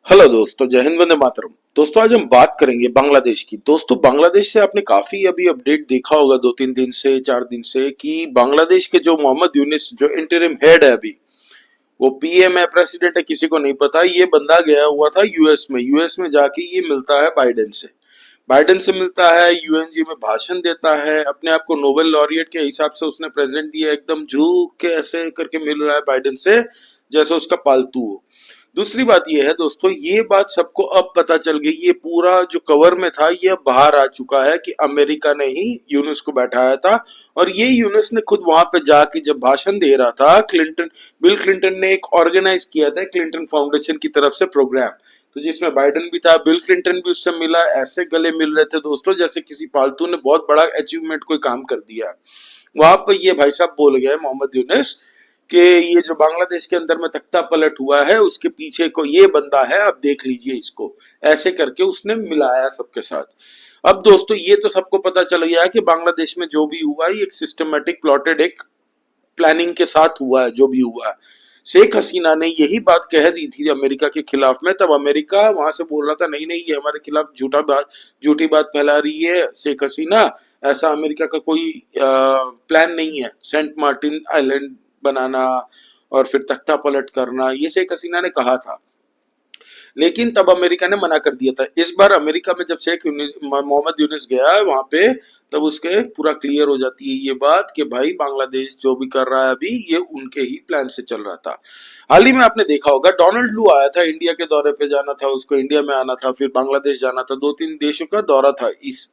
Hello दोस्तों, जय हिंद, वंदे मातरम। दोस्तों, आज हम बात करेंगे बांग्लादेश की। दोस्तों, बांग्लादेश से आपने काफी अभी अपडेट देखा होगा 2-3 दिन से, 4 दिन से, कि बांग्लादेश के जो मोहम्मद यूनिस जो इंटरिम हेड है अभी, वो पीएम है, प्रेसिडेंट है, किसी को नहीं पता। ये बंदा गया हुआ था यूएस में जाके ये मिलता है बाइडेन से मिलता है, यूएनजी में भाषण देता है, अपने आप को नोबेल लॉरिएट के हिसाब से उसने प्रेजेंट दिया, एकदम झुक के ऐसे करके मिल रहा है बाइडेन से जैसे उसका पालतू हो। दूसरी बात ये है दोस्तों, ये बात सबको अब पता चल गई, ये पूरा जो कवर में था ये अब बाहर आ चुका है कि अमेरिका ने ही यूनुस को बैठाया था। और ये यूनुस ने खुद वहां पे जाके जब भाषण दे रहा था, बिल क्लिंटन ने एक ऑर्गेनाइज किया था क्लिंटन फाउंडेशन की तरफ से प्रोग्राम, तो जिसमें बाइडेन भी था, बिल क्लिंटन भी उससे मिला, ऐसे गले मिल रहे थे दोस्तों जैसे किसी पालतू ने बहुत बड़ा अचीवमेंट कोई काम कर दिया। वहां पर ये भाई साहब बोल गए मोहम्मद यूनुस कि ये जो बांग्लादेश के अंदर में तख्ता पलट हुआ है उसके पीछे को ये बंदा है, अब देख लीजिए इसको, ऐसे करके उसने मिलाया सबके साथ। अब दोस्तों, ये तो सबको पता चल गया है कि बांग्लादेश में जो भी हुआ है एक सिस्टमेटिक प्लॉटेड एक प्लानिंग के साथ हुआ है, जो भी हुआ है। शेख हसीना ने यही बात कह दी थी अमेरिका के खिलाफ में, तब अमेरिका वहां से बोल रहा था नहीं नहीं, ये हमारे खिलाफ झूठी बात फैला रही है शेख हसीना, ऐसा अमेरिका का कोई प्लान नहीं है सेंट मार्टिन आइलैंड बनाना और फिर तख्ता पलट करना, ये शेख हसीना ने कहा था। लेकिन तब अमेरिका ने मना कर दिया था। इस बार अमेरिका में जब मोहम्मद यूनुस गया है वहां पे, तब उसके पूरा क्लियर हो जाती है ये बात कि भाई बांग्लादेश जो भी कर रहा है अभी, ये उनके ही प्लान से चल रहा था। हाल ही में आपने देखा होगा डोनाल्ड लू आया था, इंडिया के दौरे पे जाना था उसको, इंडिया में आना था, फिर बांग्लादेश जाना था, 2-3 देशों का दौरा था इस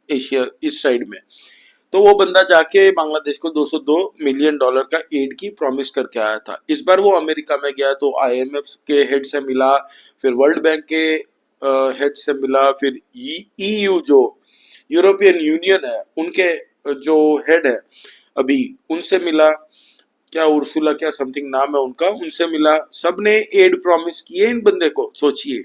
एशिया इस साइड में। तो वो बंदा जाके बांग्लादेश को $202 मिलियन का एड की प्रॉमिस करके आया था। इस बार वो अमेरिका में गया तो आईएमएफ के हेड से मिला, फिर वर्ल्ड बैंक के हेड से मिला, फिर ईयू जो यूरोपियन यूनियन है उनके जो हेड है अभी, उनसे मिला। क्या उर्सुला क्या समथिंग नाम है उनका, उनसे मिला। सबने एड प्रॉमिस किए इन बंदे को। सोचिए,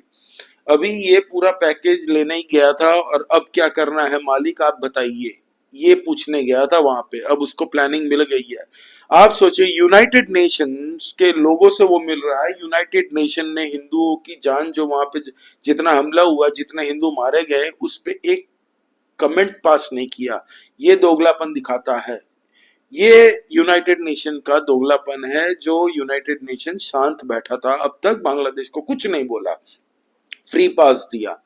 अभी ये पूरा पैकेज लेने ही गया था और अब क्या करना है मालिक आप बताइए, ये पूछने गया था वहां पे, अब उसको प्लानिंग मिल गई है। आप सोचिए, यूनाइटेड नेशंस के लोगों से वो मिल रहा है। यूनाइटेड नेशन ने हिंदुओं की जान जो वहां पे जितना हमला हुआ, जितने हिंदू मारे गए, उस पे एक कमेंट पास नहीं किया। ये दोगलापन दिखाता है, ये यूनाइटेड नेशन का दोगलापन है। जो यूनाइटेड नेशन शांत बैठा था, अब तक बांग्लादेश को कुछ नहीं बोला, फ्री पास दिया।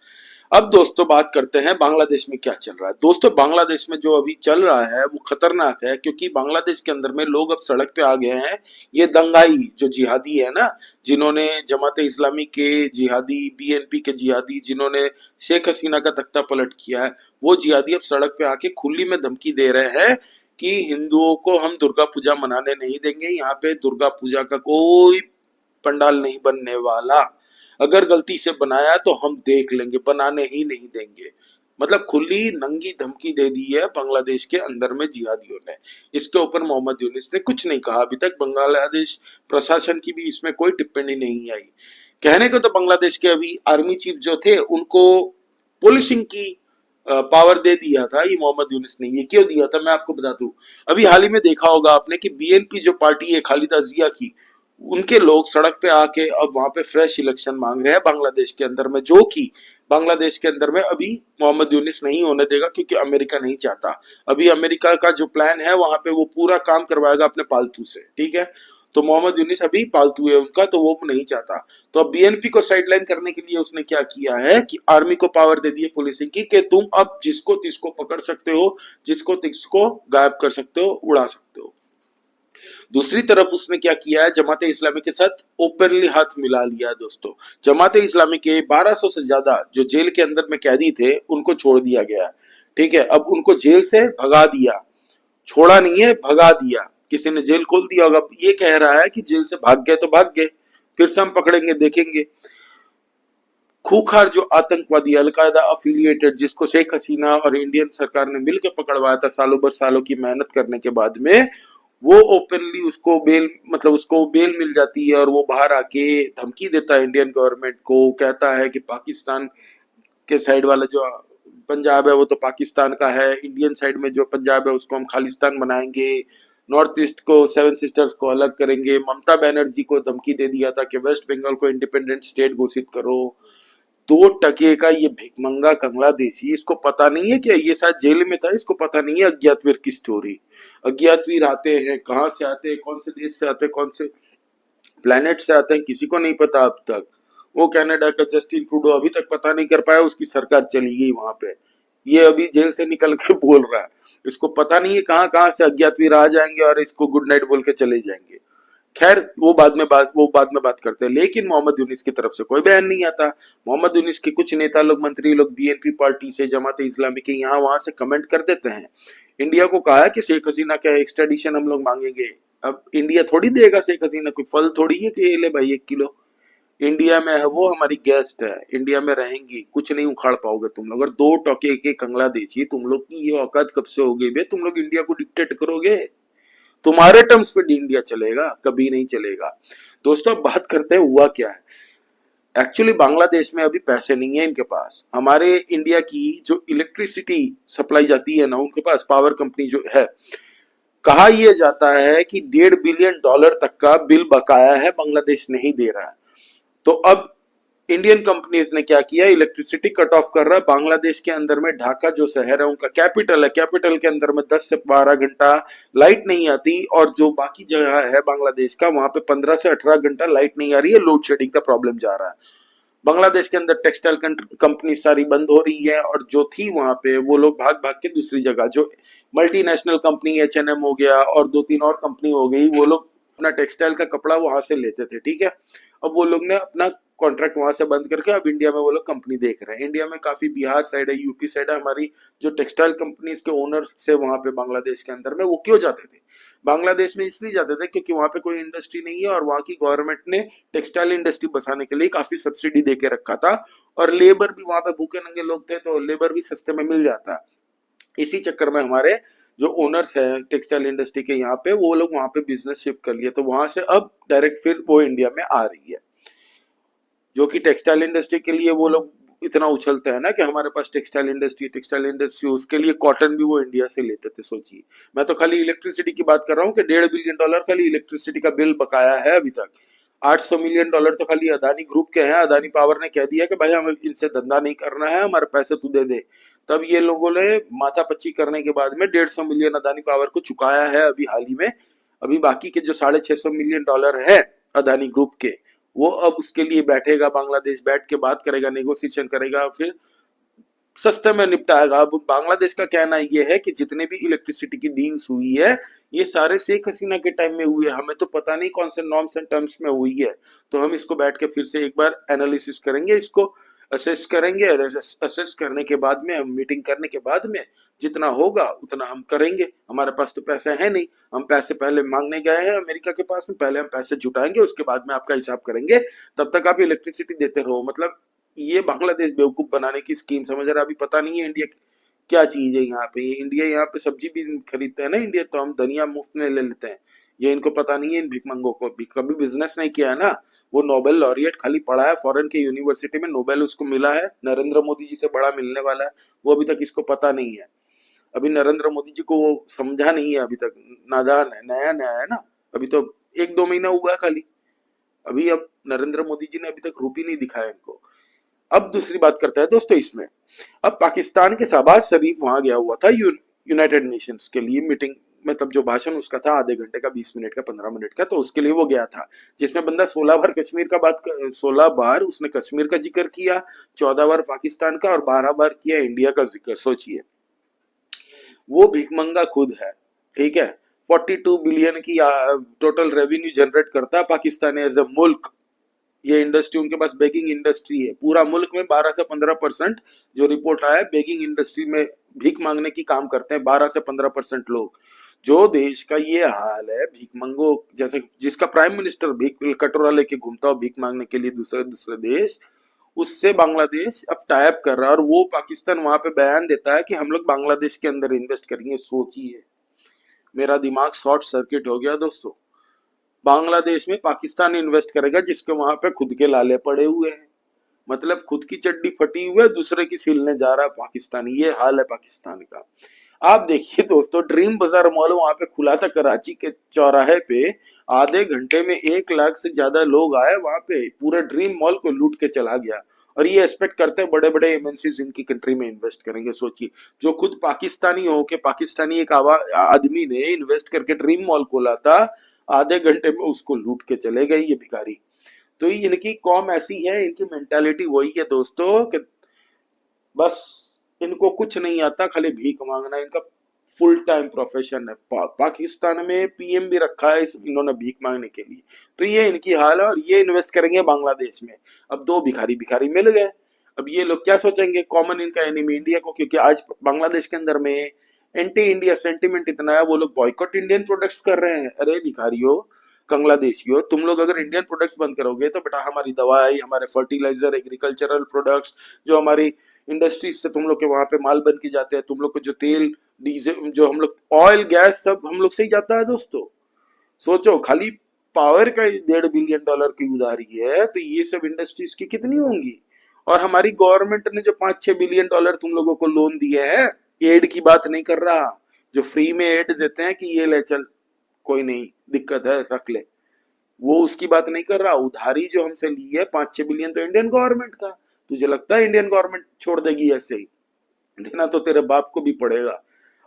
अब दोस्तों बात करते हैं बांग्लादेश में क्या चल रहा है। दोस्तों, बांग्लादेश में जो अभी चल रहा है वो खतरनाक है, क्योंकि बांग्लादेश के अंदर में लोग अब सड़क पे आ गए हैं। ये दंगाई जो जिहादी है ना, जिन्होंने जमाते इस्लामी के जिहादी, बीएनपी के जिहादी, जिन्होंने शेख हसीना का तख्ता पलट किया है, वो जिहादी अब सड़क पे आके खुली में धमकी दे रहे हैं कि हिंदुओं को हम दुर्गा पूजा मनाने नहीं देंगे, यहाँ पे दुर्गा पूजा का कोई पंडाल नहीं बनने वाला, अगर गलती से बनाया तो हम देख लेंगे, बनाने ही नहीं देंगे। मतलब खुली नंगी धमकी दे दी है बांग्लादेश के अंदर में जिहादियों ने। इसके ऊपर मोहम्मद यूनुस ने कुछ नहीं कहा अभी तक। बांग्लादेश प्रशासन की भी इसमें कोई टिप्पणी नहीं आई। कहने को तो बांग्लादेश के अभी आर्मी चीफ जो थे उनको पुलिसिंग की पावर दे दिया था ये मोहम्मद यूनुस ने। ये क्यों दिया था मैं आपको बता दूं। अभी हाल ही में देखा होगा आपने कि बीएनपी जो पार्टी है खालिदा जिया की, उनके लोग सड़क पे आके अब वहां पे फ्रेश इलेक्शन मांग रहे हैं बांग्लादेश के अंदर में, जो कि बांग्लादेश के अंदर में अभी मोहम्मद यूनुस नहीं होने देगा, क्योंकि अमेरिका नहीं चाहता। अभी अमेरिका का जो प्लान है वहां पे वो पूरा काम करवाएगा अपने पालतू से, ठीक है। तो मोहम्मद यूनुस अभी पालतू है उनका, तो वो नहीं चाहता। तो अब बीएनपी को साइडलाइन करने के लिए उसने क्या किया है कि आर्मी को पावर दे दी है पुलिसिंग की, कि तुम अब जिसको तिसको पकड़ सकते हो, जिसको तिसको गायब कर सकते हो, उड़ा सकते हो। दूसरी तरफ उसने क्या किया है, जमाते इस्लामी के साथ ओपनली हाथ मिला लिया है दोस्तों। जमाते इस्लामी के 1200 से ज्यादा जो जेल के अंदर में कैदी थे उनको छोड़ दिया गया, ठीक है। अब उनको जेल से भगा दिया, छोड़ा नहीं है, भगा दिया। किसी ने जेल खोल दिया होगा, ये कह रहा है कि जेल से भाग गए तो भाग गए, फिर से हम पकड़ेंगे देखेंगे। खूंखार जो आतंकवादी अलकायदा अफिलिएटेड, जिसको शेख हसीना और इंडियन सरकार ने मिलकर पकड़वाया था सालों भर सालों की मेहनत करने के बाद में, वो ओपनली उसको बेल, मतलब उसको बेल मिल जाती है और वो बाहर आके धमकी देता है इंडियन गवर्नमेंट को। कहता है कि पाकिस्तान के साइड वाला जो पंजाब है वो तो पाकिस्तान का है, इंडियन साइड में जो पंजाब है उसको हम खालिस्तान बनाएंगे, नॉर्थ ईस्ट को, सेवन सिस्टर्स को अलग करेंगे। ममता बनर्जी को धमकी दे दिया था कि वेस्ट बंगाल को इंडिपेंडेंट स्टेट घोषित करो। 2 टके का ये भिखमंगा कंगला देशी, इसको पता नहीं है कि ये शायद जेल में था, इसको पता नहीं है अज्ञातवीर की स्टोरी। अज्ञातवीर आते हैं, कहाँ से आते हैं, कौन से देश से आते हैं, कौन से प्लेनेट से आते हैं, किसी को नहीं पता अब तक। वो कनाडा का जस्टिन ट्रूडो अभी तक पता नहीं कर पाया, उसकी सरकार चली गई वहां पे। ये अभी जेल से निकल के बोल रहा है, इसको पता नहीं है कहाँ कहाँ से अज्ञातवीर आ जाएंगे और इसको गुड नाइट बोल के चले जाएंगे। खैर वो बाद में बात करते हैं। लेकिन मोहम्मद यूनिस की तरफ से कोई बयान नहीं आता। मोहम्मद यूनिस के कुछ नेता लोग, मंत्री लोग बीएनपी पार्टी से, जमात इस्लामी के, यहाँ वहां से कमेंट कर देते हैं। इंडिया को कहा है कि शेख हसीना का एक्सट्रेडिशन हम लोग मांगेंगे। अब इंडिया थोड़ी देगा शेख हसीना, कोई फल थोड़ी है कि ये ले भाई 1 किलो। इंडिया में है वो, हमारी गेस्ट है, इंडिया में रहेंगी, कुछ नहीं उखाड़ पाओगे तुम लोग। अगर 2 टके के कंगला देशी, तुम लोग की ये औकात कब से हो गई बे? तुम लोग इंडिया को डिक्टेट करोगे? तुम्हारे टर्म्स पे इंडिया चलेगा? कभी नहीं चलेगा। दोस्तों अब बात करते हैं हुआ क्या है। एक्चुअली बांग्लादेश में अभी पैसे नहीं है इनके पास। हमारे इंडिया की जो इलेक्ट्रिसिटी सप्लाई जाती है ना, उनके पास पावर कंपनी जो है, कहा यह जाता है कि $1.5 बिलियन तक का बिल बकाया है, बांग्लादेश नहीं दे रहा है। तो अब इंडियन कंपनीज ने क्या किया, इलेक्ट्रिसिटी कट ऑफ कर रहा है। बांग्लादेश के अंदर में ढाका जो शहर है, उनका कैपिटल है, कैपिटल के अंदर में 10 से 12 घंटा लाइट नहीं आती, और जो बाकी जगह है बांग्लादेश का, वहां पे 15 से 18 घंटा लाइट नहीं आ रही है। लोड शेडिंग का प्रॉब्लम जा रहा है। बांग्लादेश के अंदर टेक्सटाइल कंपनी सारी बंद हो रही है, और जो थी वहां पे वो लोग भाग भाग के दूसरी जगह, जो मल्टीनेशनल कंपनी H&M हो गया और 2-3 और कंपनी हो गई, वो लोग अपना टेक्सटाइल का कपड़ा वहां से लेते थे, ठीक है। अब वो लोग ने अपना कॉन्ट्रैक्ट वहां से बंद करके अब इंडिया में वो लोग कंपनी देख रहे हैं। इंडिया में काफी बिहार साइड है, यूपी साइड है, हमारी जो टेक्सटाइल कंपनीज के ओनर से वहां पे बांग्लादेश के अंदर में, वो क्यों जाते थे बांग्लादेश में? इसलिए जाते थे क्योंकि वहां पे कोई इंडस्ट्री नहीं है, और वहां की गवर्नमेंट ने टेक्सटाइल इंडस्ट्री बसाने के लिए काफी सब्सिडी दे के रखा था, और लेबर भी वहां पे भूखे नंगे लोग थे, तो लेबर भी सस्ते में मिल जाता। इसी चक्कर में हमारे जो ओनर्स हैं टेक्सटाइल इंडस्ट्री के यहाँ पे, वो लोग वहां पे बिजनेस शिफ्ट कर लिए, तो वहां से अब डायरेक्ट फिर वो इंडिया में आ रही है। जो कि टेक्सटाइल इंडस्ट्री के लिए वो लोग इतना उछलते हैं ना कि हमारे पास टेक्सटाइल इंडस्ट्री, उसके लिए कॉटन भी वो इंडिया से लेते थे। सोचिए, मैं तो खाली इलेक्ट्रिसिटी की बात कर रहा हूँ कि $1.5 बिलियन खाली इलेक्ट्रिसिटी का बिल बकाया है अभी तक। $800 मिलियन तो खाली अदानी ग्रुप के हैं। अदानी पावर ने कह दिया कि भाई हमें इनसे धंधा नहीं करना है, हमारे पैसे तू दे दे। तब ये लोगों ने माथापच्ची करने के बाद में 150 मिलियन अदानी पावर को चुकाया है अभी हाल ही में। अभी बाकी के जो $650 मिलियन है अदानी ग्रुप के, वो अब उसके लिए बैठेगा, बांग्लादेश बैठ के बात करेगा, नेगोशिएशन करेगा, फिर सस्ते में निपटाएगा। अब बांग्लादेश का कहना ये है कि जितने भी इलेक्ट्रिसिटी की डील्स हुई है, ये सारे शेख हसीना के टाइम में हुए, हमें तो पता नहीं कौन से नॉर्म्स एंड टर्म्स में हुई है। तो हम इसको बैठ के फिर से एक बार एनालिसिस करेंगे, इसको असेस करेंगे। असेस करने के बाद में, हम मीटिंग करने के बाद में जितना होगा उतना हम करेंगे। हमारे पास तो पैसे है नहीं, हम पैसे पहले मांगने गए हैं अमेरिका के पास में, पहले हम पैसे जुटाएंगे, उसके बाद में आपका हिसाब करेंगे, तब तक आप इलेक्ट्रिसिटी देते रहो। मतलब ये बांग्लादेश बेवकूफ बनाने की स्कीम समझ रहा है। अभी पता नहीं है इंडिया क्या चीज है यहाँ पे। इंडिया यहाँ पे सब्जी भी खरीदते हैं ना इंडिया, तो हम धनिया मुफ्त में ले लेते हैं। ये इनको पता नहीं है, इन भिखमंगों को भी कभी बिजनेस नहीं किया है ना। वो नोबेल लॉरिएट खाली पढ़ा है फॉरेन के यूनिवर्सिटी में, नोबेल उसको मिला है, नरेंद्र मोदी जी से बड़ा मिलने वाला है, वो अभी तक इसको पता नहीं है। अभी नरेंद्र मोदी जी को वो समझा नहीं है अभी तक, नादान है, नया नया है ना, अभी तो 1-2 महीना हुआ है खाली अभी। अब नरेंद्र मोदी जी ने अभी तक रूप ही नहीं दिखाया इनको। अब दूसरी बात करते हैं दोस्तों इसमें। अब पाकिस्तान के शहबाज शरीफ वहां गया हुआ था यूनाइटेड नेशंस के लिए मीटिंग, मतलब जो भाषण उसका था आधे घंटे का, 20 मिनट का, 15 मिनट का, तो उसके लिए वो गया था, जिसमें बंदा 16 बार कश्मीर का 16 बार उसने कश्मीर का जिक्र किया, 14 बार पाकिस्तान का, और 12 बार किया इंडिया का जिक्र। सोचिए, वो भिखमंगा खुद है, ठीक है। 42 बिलियन की टोटल रेवेन्यू जनरेट करता है पाकिस्तान एज अ मुल्क। ये इंडस्ट्री उनके पास बेगिंग इंडस्ट्री है। पूरा मुल्क में 12 से 15% जो रिपोर्ट आया, बेगिंग इंडस्ट्री में भीख मांगने की काम करते हैं 12 से 15% लोग। जो देश का ये हाल है, भीख मंगो जैसे, जिसका प्राइम मिनिस्टर भीख कटोरा लेके घूमता हो भीख मांगने के लिए दूसरे दूसरे देश, उससे बांग्लादेश अब टाइप कर रहा है, और वो पाकिस्तान वहां पे बयान देता है कि हम लोग बांग्लादेश के अंदर इन्वेस्ट करेंगे। सोचिए, मेरा दिमाग शॉर्ट सर्किट हो गया दोस्तों। बांग्लादेश में पाकिस्तान इन्वेस्ट करेगा जिसके वहां पे खुद के लाले पड़े हुए हैं, मतलब खुद की चड्डी फटी हुई है, दूसरे की सिलने जा रहा है पाकिस्तान। ये हाल है पाकिस्तान का। आप देखिए दोस्तों, ड्रीम बाजार मॉल वहां पे खुला था कराची के चौराहे पे, आधे घंटे में 1 लाख से ज्यादा लोग आए वहां पे, पूरा ड्रीम मॉल को लूट के चला गया। और ये एक्सपेक्ट करते हैं बड़े बड़े एमएनसीज इनकी कंट्री में इन्वेस्ट करेंगे। सोचिए, जो खुद पाकिस्तानी हो के पाकिस्तानी एक आदमी ने इन्वेस्ट करके ड्रीम मॉल खोला था, आधे घंटे में उसको लूट के चले गए ये भिखारी। तो ये इनकी कौम ऐसी है, इनकी मेंटालिटी वही है दोस्तों कि बस इनको कुछ नहीं आता, खाली भीख मांगना इनका फुल टाइम प्रोफेशन है। पाकिस्तान में पीएम भी रखा है इन्होंने भीख मांगने के लिए। तो ये इनकी हाल है, और ये इन्वेस्ट करेंगे बांग्लादेश में। अब दो भिखारी भिखारी मिल गए, अब ये लोग क्या सोचेंगे, कॉमन इनका एनिमी इंडिया को, क्योंकि आज बांग्लादेश के अंदर में एंटी इंडिया सेंटिमेंट इतना है, वो लोग बॉयकॉट इंडियन प्रोडक्ट्स कर रहे हैं। अरे भिखारियों, बांग्लादेशियों, तुम लोग अगर इंडियन प्रोडक्ट्स बंद करोगे तो बेटा हमारी दवाई, हमारे फर्टिलाइजर, एग्रीकल्चरल प्रोडक्ट्स, जो हमारी इंडस्ट्रीज से तुम लोग के वहां पे माल बन के जाते हैं, तुम लोग को जो तेल, डीजल, जो हम लोग ऑयल गैस, सब हम लोग से ही जाता है दोस्तों। सोचो, खाली पावर का $1.5 बिलियन की उधारी है, तो ये सब इंडस्ट्रीज की कितनी होंगी। और हमारी गवर्नमेंट ने जो 5-6 बिलियन डॉलर तुम लोगों को लोन दिए हैं, एड की बात नहीं कर रहा, जो फ्री में एड देते हैं कि ये ले चल, कोई नहीं दिक्कत है रख ले, वो उसकी बात नहीं कर रहा। उधारी जो हमसे ली है 5-6 बिलियन, तो इंडियन गवर्नमेंट का। तुझे लगता है इंडियन गवर्नमेंट छोड़ देगी ऐसे ही? देना तो तेरे बाप को भी पड़ेगा।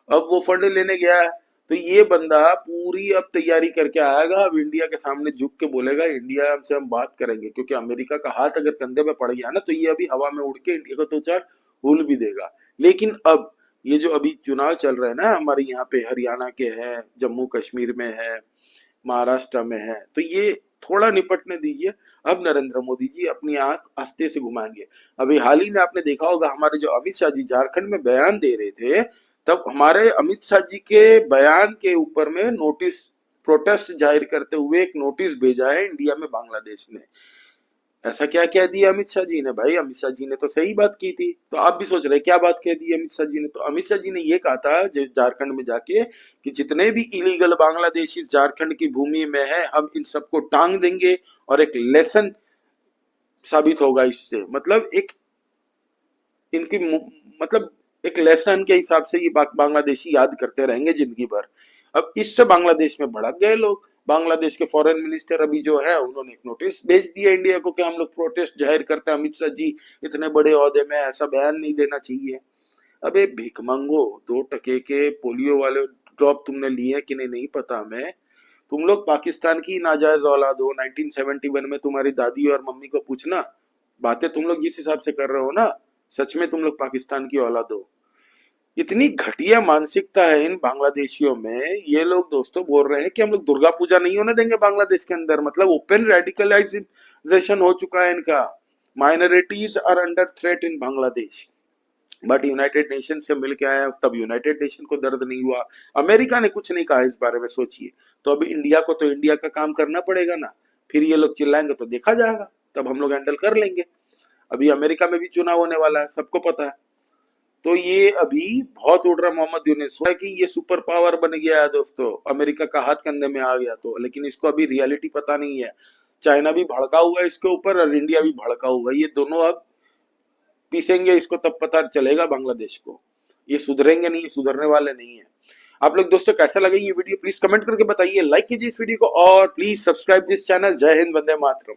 अब वो फंड लेने गया है, तो ये बंदा पूरी अब तैयारी करके आएगा, अब इंडिया के सामने झुक के बोलेगा इंडिया हमसे हम बात करेंगे, क्योंकि अमेरिका का हाथ अगर कंधे पे पड़ गया ना, तो ये अभी हवा में उड़ के इंडिया को दो चार हुल भी देगा। लेकिन अब ये जो अभी चुनाव चल रहे हैं ना, हमारे यहाँ पे हरियाणा के है, जम्मू कश्मीर में है, महाराष्ट्र में है, तो ये थोड़ा निपटने दीजिए। अब नरेंद्र मोदी जी अपनी आंख आस्ते से घुमाएंगे। अभी हाल ही में आपने देखा होगा, हमारे जो अमित शाह जी झारखंड में बयान दे रहे थे, तब हमारे अमित शाह जी के बयान के ऊपर में नोटिस, प्रोटेस्ट जाहिर करते हुए एक नोटिस भेजा है इंडिया में बांग्लादेश ने। ऐसा क्या कह दिया अमित शाह जी ने? भाई अमित शाह जी ने तो सही बात की थी, तो आप भी सोच रहे क्या बात कह दी अमित शाह जी ने? तो अमित शाह जी ने ये कहा था झारखंड में जाके कि जितने भी इलीगल बांग्लादेशी झारखंड की भूमि में है, हम इन सबको टांग देंगे, और एक लेसन साबित होगा इससे। मतलब एक इनकी मतलब एक लेसन के हिसाब से ये बांग्लादेशी याद करते रहेंगे जिंदगी भर। अब इससे बांग्लादेश में भड़क गए लोग। बांग्लादेश के फॉरेन मिनिस्टर अभी जो है, उन्होंने एक नोटिस भेज दिया इंडिया को कि हम लोग प्रोटेस्ट जाहिर करते हैं, अमित शाह जी इतने बड़े ओहदे में ऐसा बयान नहीं देना चाहिए। अबे भिख मंगो, 2 टके के पोलियो वाले ड्रॉप तुमने लिए कि नहीं, नहीं पता हमें। तुम लोग पाकिस्तान की नाजायज औलाद हो। 1971 में तुम्हारी दादी और मम्मी को पूछना, बातें तुम लोग जिस हिसाब से कर रहे हो ना, सच में तुम लोग पाकिस्तान की औलाद हो। इतनी घटिया मानसिकता है इन बांग्लादेशियों में। ये लोग दोस्तों बोल रहे हैं कि हम लोग दुर्गा पूजा नहीं होने देंगे बांग्लादेश के अंदर। मतलब ओपन रेडिकलाइजेशन हो चुका है इनका। Minorities are under threat in Bangladesh. But United Nation से मिल के आया, तब यूनाइटेड नेशन को दर्द नहीं हुआ, अमेरिका ने कुछ नहीं कहा इस बारे में। सोचिए, तो अभी इंडिया को तो इंडिया का काम करना पड़ेगा ना। फिर ये लोग चिल्लाएंगे तो देखा जाएगा, तब हम लोग हैंडल कर लेंगे। अभी अमेरिका में भी चुनाव होने वाला है, सबको पता है। तो ये अभी बहुत उड़ रहा मोहम्मद यूनिस है कि ये सुपर पावर बन गया है दोस्तों, अमेरिका का हाथ कंधे में आ गया तो। लेकिन इसको अभी रियलिटी पता नहीं है। चाइना भी भड़का हुआ है इसके ऊपर, और इंडिया भी भड़का हुआ है। ये दोनों अब पीसेंगे इसको, तब पता चलेगा बांग्लादेश को। ये सुधरेंगे नहीं, सुधरने वाले नहीं है। आप लोग दोस्तों कैसा लगा ये वीडियो, प्लीज कमेंट करके बताइए। लाइक कीजिए इस वीडियो को, और प्लीज सब्सक्राइब दिस चैनल। जय हिंद, वंदे मातरम।